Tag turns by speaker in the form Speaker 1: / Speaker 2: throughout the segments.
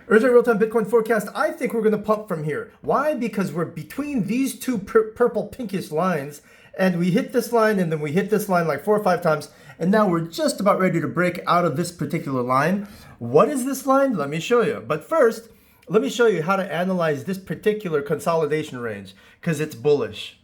Speaker 1: Urgent real-time Bitcoin forecast. I think we're going to pump from here. Why? Because we're between these two purple pinkish lines, and we hit this line, and then we hit this line like 4 or 5 times, and now we're just about ready to break out of this particular line. What is this line? Let me show you. But first, let me show you how to analyze this particular consolidation range, because it's bullish.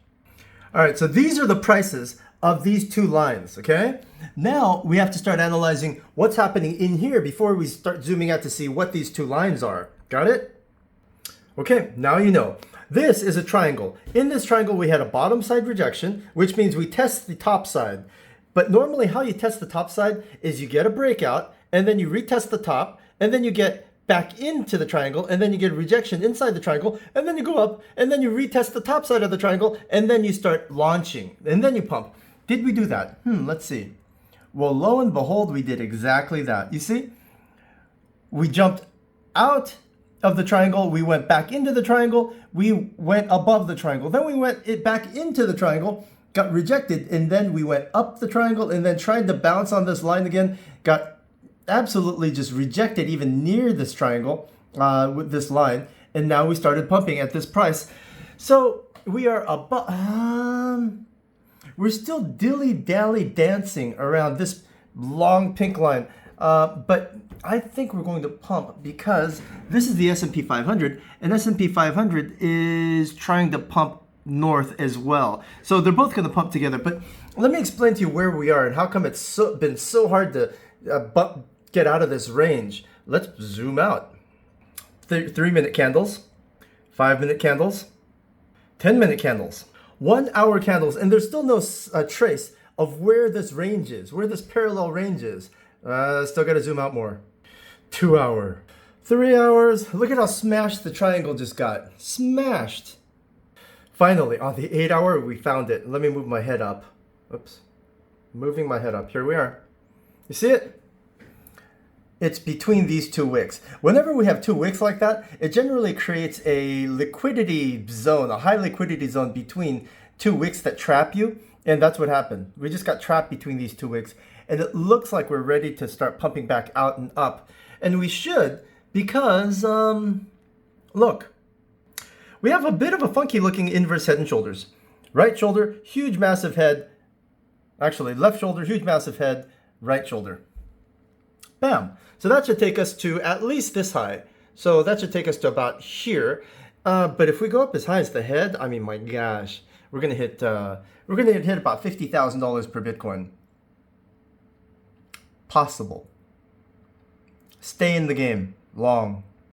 Speaker 1: All right, so these are the prices of these two lines, okay? Now we have to start analyzing what's happening in here before we start zooming out to see what these two lines are. Got it? Okay, now you know. This is a triangle. In this triangle, we had a bottom side rejection, which means we test the top side. But normally how you test the top side is you get a breakout, and then you retest the top, and then you get back into the triangle, and then you get a rejection inside the triangle, and then you go up, and then you retest the top side of the triangle, and then you start launching, and then you pump. Did we do that? Let's see. Well, lo and behold, we did exactly that. You see? We jumped out of the triangle, we went back into the triangle, we went above the triangle, then we went back into the triangle, got rejected, and then we went up the triangle, and then tried to bounce on this line again, got absolutely just rejected even near this triangle with this line, and now we started pumping at this price. So we are above, we're still dilly-dally dancing around this long pink line, but I think we're going to pump because this is the S&P 500, and S&P 500 is trying to pump north as well. So they're both going to pump together, but let me explain to you where we are and how come it's been so hard to get out of this range. Let's zoom out. 3-minute candles, 5-minute candles, 10-minute candles, 1-hour candles, and there's still no trace of where this range is, where this parallel range is. Still got to zoom out more. 2-hour, 3 hours. Look at how smashed the triangle just got. Smashed. Finally, on the 8-hour, we found it. Let me move my head up. Oops. Moving my head up. Here we are. You see it? It's between these two wicks. Whenever we have two wicks like that, it generally creates a liquidity zone, a high liquidity zone between two wicks that trap you. And that's what happened. We just got trapped between these two wicks. And it looks like we're ready to start pumping back out and up. And we should because, look, we have a bit of a funky looking inverse head and shoulders. Right shoulder, huge massive head. Actually, left shoulder, huge massive head, right shoulder. Bam. So that should take us to at least this high. So that should take us to about here. But if we go up as high as the head, I mean, my gosh, we're gonna hit about $50,000 per Bitcoin. Possible. Stay in the game long.